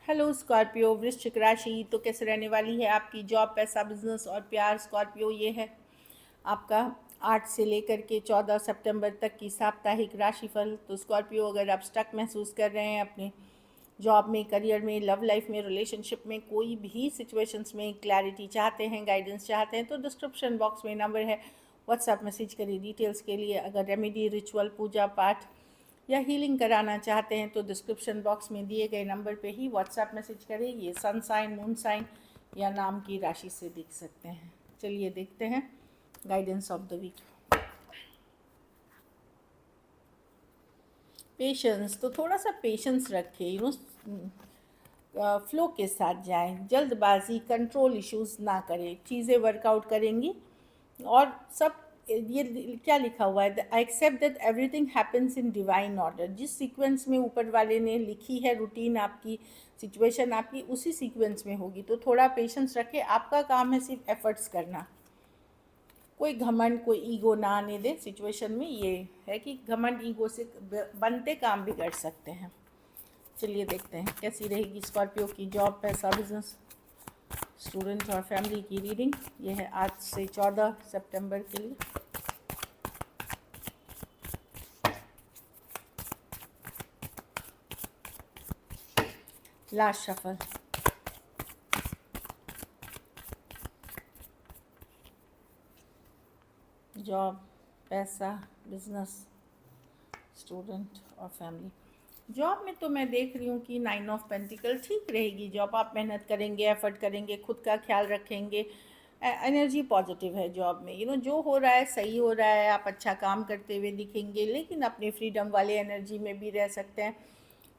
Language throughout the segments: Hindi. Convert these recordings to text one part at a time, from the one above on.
हेलो स्कॉर्पियो, वृश्चिक राशि तो कैसे रहने वाली है आपकी जॉब, पैसा, बिजनेस और प्यार। स्कॉर्पियो, ये है आपका 8 से लेकर के 14 सितंबर तक की साप्ताहिक राशिफल। तो स्कॉर्पियो, अगर आप स्टक महसूस कर रहे हैं अपने जॉब में, करियर में, लव लाइफ में, रिलेशनशिप में, कोई भी सिचुएशंस में क्लैरिटी चाहते हैं, गाइडेंस चाहते हैं, तो डिस्क्रिप्शन बॉक्स में नंबर है, व्हाट्सएप मैसेज करिए डिटेल्स के लिए। अगर रेमेडी, रिचुअल, पूजा पाठ या हीलिंग कराना चाहते हैं तो डिस्क्रिप्शन बॉक्स में दिए गए नंबर पे ही व्हाट्सएप मैसेज करें। ये सन साइन, मून साइन या नाम की राशि से देख सकते हैं। चलिए देखते हैं guidance of the week. Patience, तो थोड़ा सा पेशेंस रखें, फ्लो के साथ जाएं, जल्दबाजी, कंट्रोल इश्यूज ना करें, चीज़ें वर्कआउट करेंगी। और सब ये क्या लिखा हुआ है, I accept that everything happens in divine order. जिस सीक्वेंस में ऊपर वाले ने लिखी है रूटीन आपकी, सिचुएशन आपकी, उसी सीक्वेंस में होगी। तो थोड़ा पेशेंस रखें, आपका काम है सिर्फ एफर्ट्स करना। कोई घमंड, कोई ईगो ना आने दे सिचुएशन में। ये है कि घमंड, ईगो से बनते काम बिगड़ सकते हैं। चलिए देखते हैं कैसी रहेगी स्कॉर्पियो की जॉब, पैसा, बिजनेस, स्टूडेंट और फैमिली की रीडिंग। ये है 8 से 14 सितंबर के लिए। Last shuffle. जॉब, पैसा, बिजनेस, स्टूडेंट और फैमिली। जॉब में तो मैं देख रही हूँ कि 9 ऑफ पेंटिकल ठीक रहेगी। जॉब आप मेहनत करेंगे, एफर्ट करेंगे, खुद का ख्याल रखेंगे, एनर्जी पॉजिटिव है जॉब में। जो हो रहा है सही हो रहा है, आप अच्छा काम करते हुए दिखेंगे, लेकिन अपने फ्रीडम वाले एनर्जी में भी रह सकते हैं।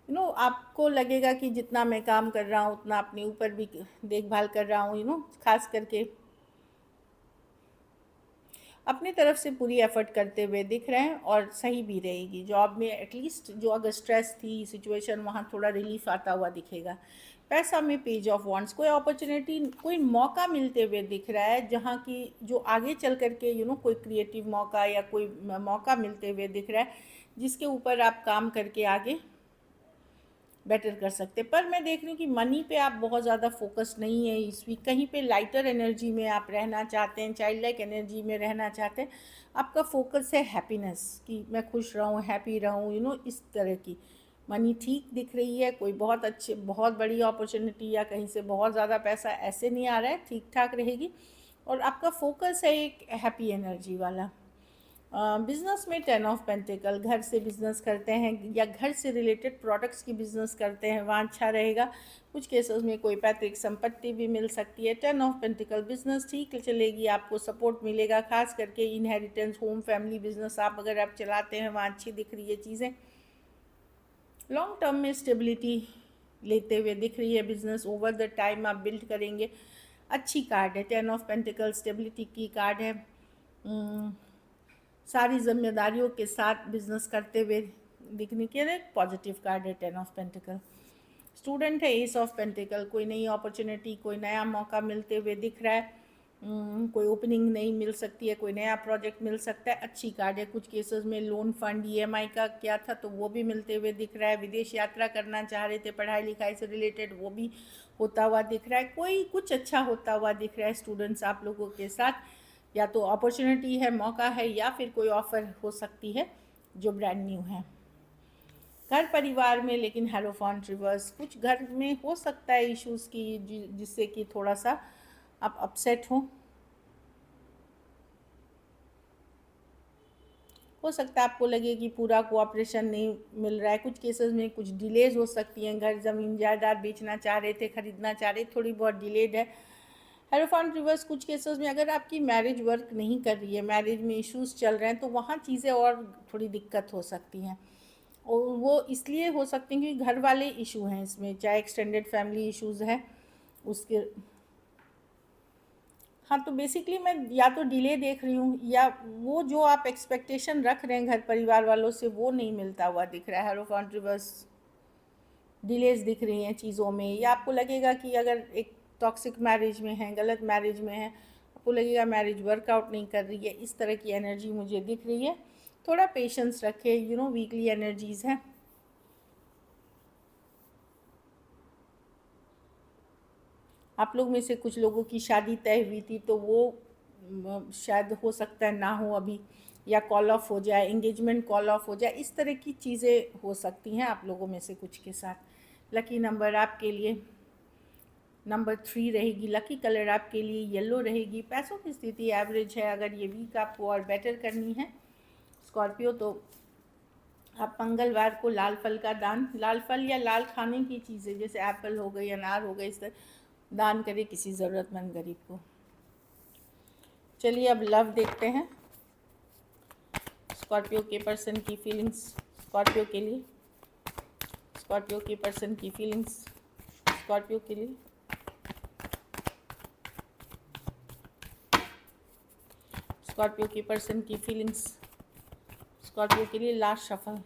आपको लगेगा कि जितना मैं काम कर रहा हूँ उतना अपने ऊपर भी देखभाल कर रहा हूँ, खास करके अपनी तरफ से पूरी एफर्ट करते हुए दिख रहे हैं। और सही भी रहेगी जॉब में, एटलीस्ट जो अगर स्ट्रेस थी सिचुएशन, वहाँ थोड़ा रिलीफ आता हुआ दिखेगा। पैसा में पेज ऑफ वॉन्ड्स, कोई अपॉर्चुनिटी, कोई मौका मिलते हुए दिख रहा है, जहाँ की जो आगे चल करके कोई क्रिएटिव मौका या कोई मौका मिलते हुए दिख रहा है, जिसके ऊपर आप काम करके आगे बेटर कर सकते। पर मैं देख रही हूँ कि मनी पे आप बहुत ज़्यादा फोकस नहीं है इस वीक। कहीं पे लाइटर एनर्जी में आप रहना चाहते हैं, चाइल्ड लाइक एनर्जी में रहना चाहते हैं। आपका फोकस है हैप्पीनेस, कि मैं खुश रहूँ, हैप्पी रहूँ, इस तरह की। मनी ठीक दिख रही है, कोई बहुत बड़ी अपॉर्चुनिटी या कहीं से बहुत ज़्यादा पैसा ऐसे नहीं आ रहा है, ठीक ठाक रहेगी। और आपका फोकस है एक हैप्पी एनर्जी वाला। बिज़नेस में 10 ऑफ पेंटिकल, घर से बिज़नेस करते हैं या घर से रिलेटेड प्रोडक्ट्स की बिज़नेस करते हैं, वहाँ अच्छा रहेगा। कुछ केसेस में कोई पैतृक संपत्ति भी मिल सकती है। 10 ऑफ पेंटिकल, बिज़नेस ठीक चलेगी, आपको सपोर्ट मिलेगा, खास करके इनहेरिटेंस, होम, फैमिली बिजनेस अगर आप चलाते हैं, वहाँ अच्छी दिख रही है चीज़ें। लॉन्ग टर्म में स्टेबिलिटी लेते हुए दिख रही है बिजनेस, ओवर द टाइम आप बिल्ड करेंगे। अच्छी कार्ड है 10 ऑफ पेंटिकल, स्टेबिलिटी की कार्ड है। सारी जिम्मेदारियों के साथ बिजनेस करते हुए दिखने के लिए पॉजिटिव कार्ड है 10 ऑफ पेंटिकल। स्टूडेंट है एस ऑफ पेंटिकल, कोई नई अपॉर्चुनिटी, कोई नया मौका मिलते हुए दिख रहा है। कोई ओपनिंग नहीं मिल सकती है, कोई नया प्रोजेक्ट मिल सकता है। अच्छी कार्ड है। कुछ केसेस में लोन फंड, ईएमआई का क्या था तो वो भी मिलते हुए दिख रहा है। विदेश यात्रा करना चाह रहे थे पढ़ाई लिखाई से रिलेटेड, वो भी होता हुआ दिख रहा है। कोई कुछ अच्छा होता हुआ दिख रहा है स्टूडेंट्स आप लोगों के साथ। या तो अपॉर्चुनिटी है, मौका है, या फिर कोई ऑफ़र हो सकती है जो ब्रांड न्यू है। घर परिवार में लेकिन हेरोफॉन्ट रिवर्स, कुछ घर में हो सकता है इश्यूज़ की जिससे कि थोड़ा सा आप अपसेट हो सकता है आपको लगे कि पूरा कोऑपरेशन नहीं मिल रहा है। कुछ केसेस में कुछ डिलेज हो सकती हैं। घर, ज़मीन, जायदाद बेचना चाह रहे थे, ख़रीदना चाह रहे, थोड़ी बहुत डिलेड है। हेरोफॉन्ट रिवर्स, कुछ केसेस में अगर आपकी मैरिज वर्क नहीं कर रही है, मैरिज में इश्यूज़ चल रहे हैं, तो वहाँ चीज़ें और थोड़ी दिक्कत हो सकती हैं। और वो इसलिए हो सकती हैं क्योंकि घर वाले इशू हैं इसमें, चाहे एक्सटेंडेड फैमिली इश्यूज़ है उसके। हाँ, तो बेसिकली मैं या तो डिले देख रही हूँ, या वो जो आप एक्सपेक्टेशन रख रहे हैं घर परिवार वालों से, वो नहीं मिलता हुआ दिख रहा है। हेरोफॉन्ट रिवर्स, डिलेज दिख रही हैं चीज़ों में, या आपको लगेगा कि अगर एक टॉक्सिक मैरिज में है, गलत मैरिज में है, आपको लगेगा मैरिज वर्कआउट नहीं कर रही है। इस तरह की एनर्जी मुझे दिख रही है। थोड़ा पेशेंस रखें, वीकली एनर्जीज़ हैं। आप लोग में से कुछ लोगों की शादी तय हुई थी तो वो शायद हो सकता है ना हो अभी, या कॉल ऑफ हो जाए, एंगेजमेंट कॉल ऑफ हो जाए, इस तरह की चीज़ें हो सकती हैं आप लोगों में से कुछ के साथ। लकी नंबर आपके लिए नंबर 3 रहेगी। लकी कलर आपके लिए येलो रहेगी। पैसों की स्थिति एवरेज है। अगर ये वीक आपको और बेटर करनी है स्कॉर्पियो, तो आप मंगलवार को लाल फल का दान, लाल फल या लाल खाने की चीज़ें जैसे एप्पल हो गई, अनार हो गए, इस तरह दान करें किसी ज़रूरतमंद गरीब को। चलिए अब लव देखते हैं स्कॉर्पियो के पर्सन की फीलिंग्स। स्कॉर्पियो के लिए, स्कॉर्पियो के पर्सन की फीलिंग्स स्कॉर्पियो के लिए। स्कॉर्पियो की पर्सन की फीलिंग्स स्कॉर्पियो के लिए। Last shuffle.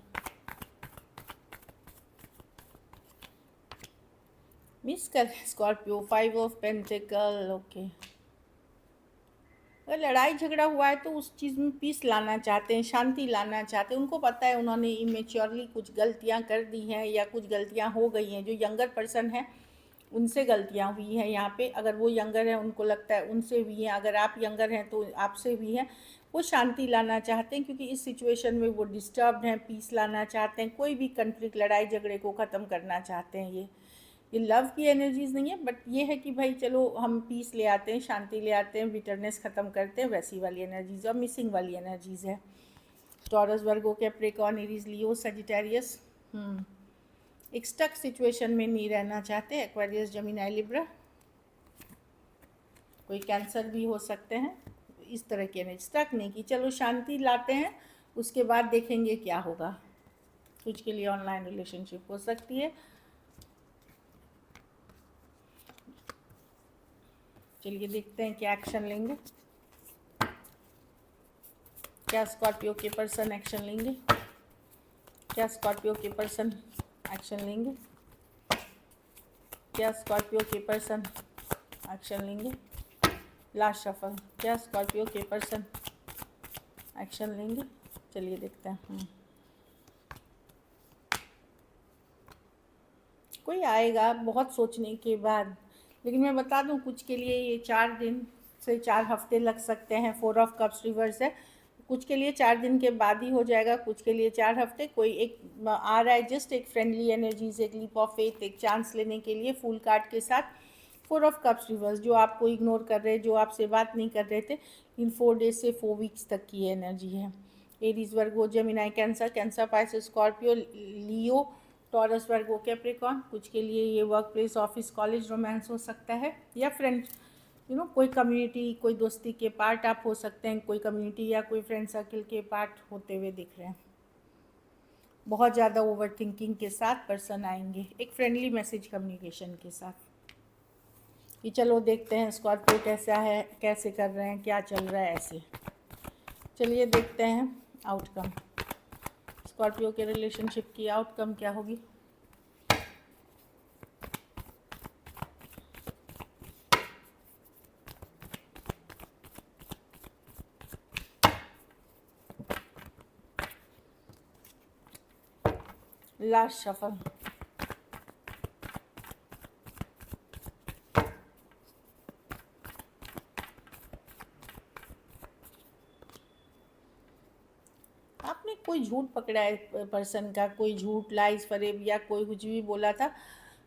मिस कर स्कॉर्पियो 5 ऑफ पेंटिकल। ओके, अगर लड़ाई झगड़ा हुआ है तो उस चीज़ में पीस लाना चाहते हैं, शांति लाना चाहते हैं। उनको पता है उन्होंने इमेच्योरली कुछ गलतियां कर दी हैं या कुछ गलतियां हो गई हैं। जो यंगर पर्सन है उनसे गलतियां हुई हैं यहाँ पे। अगर वो यंगर है उनको लगता है उनसे हुई हैं, अगर आप यंगर हैं तो आपसे हुई हैं। वो शांति लाना चाहते हैं क्योंकि इस सिचुएशन में वो डिस्टर्ब्ड हैं, पीस लाना चाहते हैं, कोई भी कन्फ्लिक्ट, लड़ाई झगड़े को ख़त्म करना चाहते हैं। ये लव की एनर्जीज़ नहीं है, बट ये है कि भाई चलो हम पीस ले आते हैं, शांति ले आते हैं, बिटरनेस ख़त्म करते हैं, वैसी वाली एनर्जीज़ और मिसिंग वाली एनर्जीज़ है। टॉरस, वर्गो, कैप्रिकॉर्न, एरीज, लियो, सजिटेरियस एक स्टक सिचुएशन में नहीं रहना चाहते। एक्वेरियस, जेमिनी, लिब्रा, कोई कैंसर भी हो सकते हैं। इस तरह की एनर्जी स्टक नहीं की, चलो शांति लाते हैं, उसके बाद देखेंगे क्या होगा। कुछ के लिए ऑनलाइन रिलेशनशिप हो सकती है। चलिए देखते हैं क्या एक्शन लेंगे, क्या स्कॉर्पियो के पर्सन एक्शन लेंगे, क्या स्कॉर्पियो के पर्सन एक्शन लेंगे, क्या स्कॉर्पियो के पर्सन एक्शन लेंगे। लास्ट शफल, क्या स्कॉर्पियो के पर्सन एक्शन लेंगे। चलिए देखते हैं। कोई आएगा बहुत सोचने के बाद, लेकिन मैं बता दूं कुछ के लिए ये 4 दिन से 4 हफ्ते लग सकते हैं। 4 ऑफ कप्स रिवर्स है, कुछ के लिए 4 दिन के बाद ही हो जाएगा, कुछ के लिए 4 हफ्ते। कोई एक आ रहा है, जस्ट एक फ्रेंडली एनर्जीज, एक लीप ऑफ फेथ, एक चांस लेने के लिए फुल कार्ड के साथ। 4 ऑफ कप्स रिवर्स, जो आपको इग्नोर कर रहे, जो आपसे बात नहीं कर रहे थे, इन 4 डेज से 4 वीक्स तक की एनर्जी है। Aries, Virgo, Gemini, Cancer, Cancer, Pisces, Scorpio, Leo, Taurus, Virgo, Capricorn. कुछ के लिए ये work place, office, college, romance हो सकता है, या फ्रेंड कोई कम्युनिटी, कोई दोस्ती के पार्ट आप हो सकते हैं। कोई कम्युनिटी या कोई फ्रेंड सर्कल के पार्ट होते हुए दिख रहे हैं। बहुत ज़्यादा ओवर थिंकिंग के साथ पर्सन आएंगे, एक फ्रेंडली मैसेज कम्युनिकेशन के साथ कि चलो देखते हैं स्कॉर्पियो कैसा है, कैसे कर रहे हैं, क्या चल रहा है, ऐसे। चलिए देखते हैं आउटकम, स्कॉर्पियो के रिलेशनशिप की आउटकम क्या होगी। लास्ट शफल, आपने कोई झूठ पकड़ा है पर्सन का, कोई झूठ, लाइज, फरेब, या कोई कुछ भी बोला था।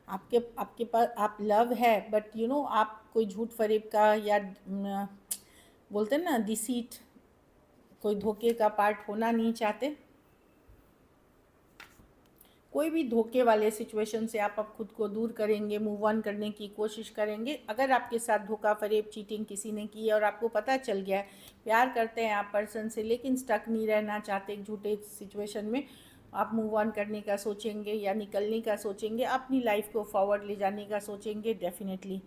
आपके पास आप लव है, बट आप कोई झूठ फरेब का या बोलते हैं ना डिसीट, कोई धोखे का पार्ट होना नहीं चाहते। कोई भी धोखे वाले सिचुएशन से आप अब खुद को दूर करेंगे, मूव ऑन करने की कोशिश करेंगे। अगर आपके साथ धोखा, फरेब, चीटिंग किसी ने की है और आपको पता चल गया है, प्यार करते हैं आप पर्सन से लेकिन स्टक नहीं रहना चाहते एक झूठे सिचुएशन में, आप मूव ऑन करने का सोचेंगे या निकलने का सोचेंगे, अपनी लाइफ को फॉरवर्ड ले जाने का सोचेंगे डेफिनेटली।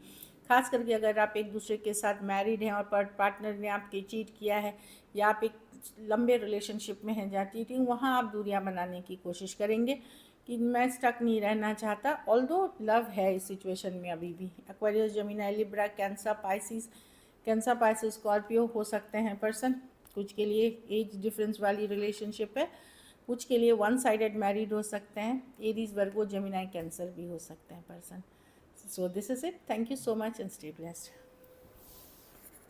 खास करके अगर आप एक दूसरे के साथ मैरिड हैं और पार्टनर ने आपके चीट किया है, या आप एक लंबे रिलेशनशिप में हैं जहाँ चीटिंग, वहाँ आप दूरियाँ बनाने की कोशिश करेंगे कि मैं स्टक नहीं रहना चाहता। ऑल्दो लव है इस सिचुएशन में अभी भी। Aquarius, Gemini, Libra, cancer, Pisces, Scorpio हो सकते हैं पर्सन। कुछ के लिए एज डिफरेंस वाली रिलेशनशिप है, कुछ के लिए वन साइडेड मैरिड हो सकते हैं। एरीज, वर्गो, जेमिनी, कैंसर भी हो सकते हैं person. So this is it. Thank you so much and stay blessed.